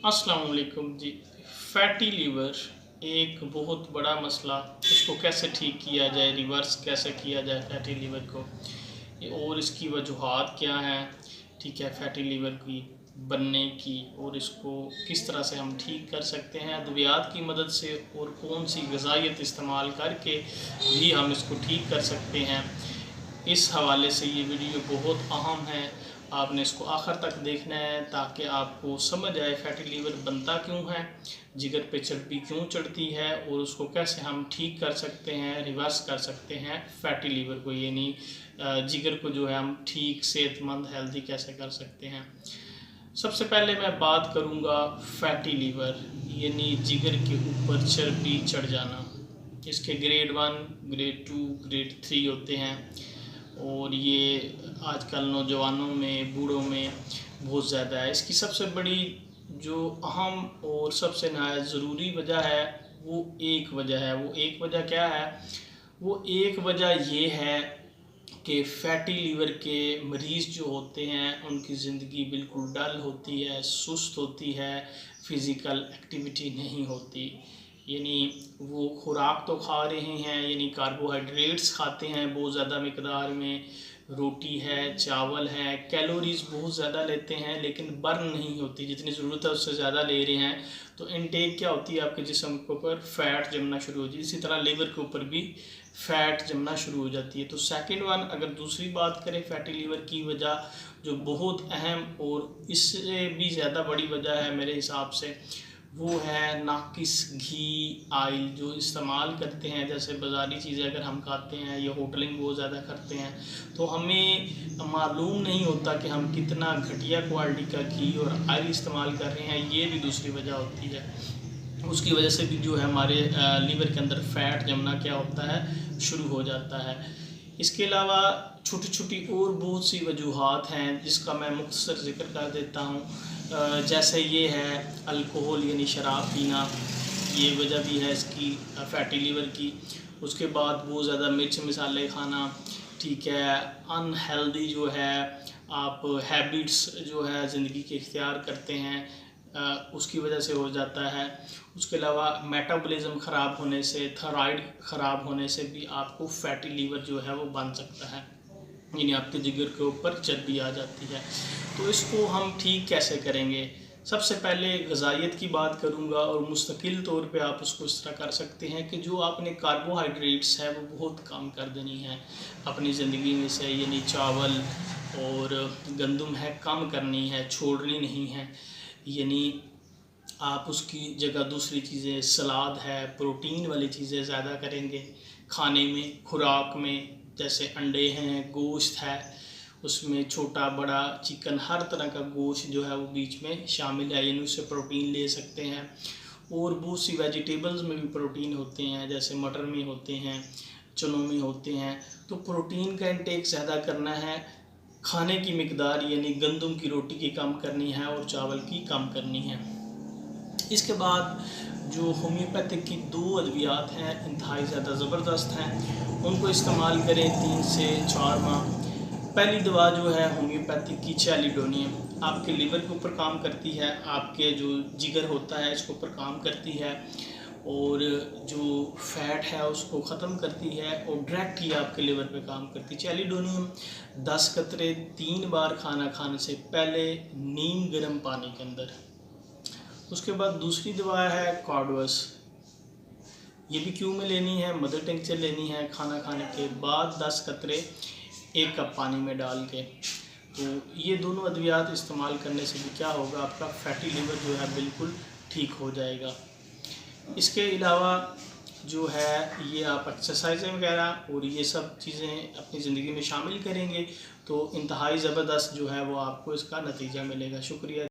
अस्सलाम वालेकुम जी। Fatty liver एक बहुत बड़ा मसला, इसको कैसे ठीक किया जाए, रिवर्स कैसे किया जाए फैटी लीवर को, और इसकी वजूहात क्या हैं, ठीक है, फैटी लीवर की बनने की, और इसको किस तरह से हम ठीक कर सकते हैं अद्वियात की मदद से, और कौन सी ग़िज़ाइयत इस्तेमाल करके भी हम इसको ठीक कर सकते हैं। इस हवाले से ये वीडियो बहुत अहम है, आपने इसको आखिर तक देखना है ताकि आपको समझ आए फैटी लीवर बनता क्यों है, जिगर पे चर्बी क्यों चढ़ती है, और उसको कैसे हम ठीक कर सकते हैं, रिवर्स कर सकते हैं फैटी लीवर को, यानी जिगर को जो है हम ठीक सेहतमंद हेल्दी कैसे कर सकते हैं। सबसे पहले मैं बात करूँगा फैटी लीवर यानी जिगर के ऊपर चर्बी चढ़ जाना। इसके ग्रेड 1, ग्रेड 2, ग्रेड 3 होते हैं, और ये आजकल नौजवानों में, बूढ़ों में बहुत ज़्यादा है। इसकी सबसे बड़ी जो अहम और सबसे नहायत ज़रूरी वजह है वो एक वजह है। वो एक वजह क्या है? वो एक वजह ये है कि फैटी लीवर के मरीज़ जो होते हैं उनकी ज़िंदगी बिल्कुल डल होती है, सुस्त होती है, फ़िज़िकल एक्टिविटी नहीं होती। यानी वो खुराक तो खा रहे हैं, यानी कार्बोहाइड्रेट्स खाते हैं बहुत ज़्यादा मिकदार में, रोटी है, चावल है, कैलोरीज़ बहुत ज़्यादा लेते हैं, लेकिन बर्न नहीं होती, जितनी ज़रूरत है उससे ज़्यादा ले रहे हैं। तो इनटेक क्या होती है, आपके जिस्म के ऊपर फ़ैट जमना शुरू हो जाती है। इसी तरह लीवर के ऊपर भी फ़ैट जमना शुरू हो जाती है। तो सेकंड वन, अगर दूसरी बात करें फैटी लीवर की वजह, जो बहुत अहम और इससे भी ज़्यादा बड़ी वजह है मेरे हिसाब से, वो है नाकिस घी आयल जो इस्तेमाल करते हैं। जैसे बाज़ारी चीज़ें अगर हम खाते हैं या होटलिंग बहुत ज़्यादा करते हैं, तो हमें मालूम नहीं होता कि हम कितना घटिया क्वालिटी का घी और आयल इस्तेमाल कर रहे हैं। ये भी दूसरी वजह होती है। उसकी वजह से भी जो है हमारे लीवर के अंदर फ़ैट जमना क्या होता है, शुरू हो जाता है। इसके अलावा छोटी छोटी और बहुत सी वजूहात हैं जिसका मैं मुख्तसर ज़िक्र कर देता हूँ। जैसे ये है अल्कोहल यानी शराब पीना, ये वजह भी है इसकी फैटी लीवर की। उसके बाद बहुत ज़्यादा मिर्च मसाले खाना, ठीक है, अनहेल्दी जो है आप हैबिट्स जो है ज़िंदगी के इख्तियार करते हैं, उसकी वजह से हो जाता है। उसके अलावा मेटाबॉलिज्म ख़राब होने से, थायराइड ख़राब होने से भी आपको फैटी लीवर जो है वो बन सकता है, यानी आपके जिगर के ऊपर चर्बी आ जाती है। तो इसको हम ठीक कैसे करेंगे? सबसे पहले ग़िज़ाइयत की बात करूंगा, और मुस्तकिल तौर पे आप उसको इस तरह कर सकते हैं कि जो आपने कार्बोहाइड्रेट्स है वो बहुत कम कर देनी है अपनी ज़िंदगी में से, यानी चावल और गंदम है कम करनी है, छोड़नी नहीं है। यानी आप उसकी जगह दूसरी चीज़ें, सलाद है, प्रोटीन वाली चीज़ें ज़्यादा करेंगे खाने में, खुराक में, जैसे अंडे हैं, गोश्त है, उसमें छोटा बड़ा चिकन, हर तरह का गोश्त जो है वो बीच में शामिल है, यानी उससे प्रोटीन ले सकते हैं। और बहुत सी वेजिटेबल्स में भी प्रोटीन होते हैं, जैसे मटर में होते हैं, चनों में होते हैं। तो प्रोटीन का इंटेक ज़्यादा करना है, खाने की मिकदार यानी गंदम की रोटी की कम करनी है और चावल की कम करनी है। इसके बाद जो होम्योपैथिक की 2 अद्वियात हैं इंतहाई ज़्यादा ज़बरदस्त हैं, उनको इस्तेमाल करें 3 से 4 माह। पहली दवा जो है होम्योपैथिक की चैलिडोनियम, आपके लीवर के ऊपर काम करती है, आपके जो जिगर होता है इसके ऊपर काम करती है, और जो फ़ैट है उसको ख़त्म करती है, और डायरेक्ट ही आपके लीवर पे काम करती है। चैलिडोनियम 10 कतरे 3 बार खाना खाने से पहले नीम गर्म पानी के अंदर। उसके बाद दूसरी दवा है कॉर्डवस, ये भी क्यों में लेनी है, मदर टिंचर लेनी है खाना खाने के बाद 10 कतरे 1 कप पानी में डाल के। तो ये दोनों अद्वियात इस्तेमाल करने से भी क्या होगा, आपका फैटी लीवर जो है बिल्कुल ठीक हो जाएगा। इसके अलावा जो है ये आप एक्सरसाइजें वगैरह और ये सब चीज़ें अपनी ज़िंदगी में शामिल करेंगे तो इंतहाई ज़बरदस्त जो है वो आपको इसका नतीजा मिलेगा। शुक्रिया।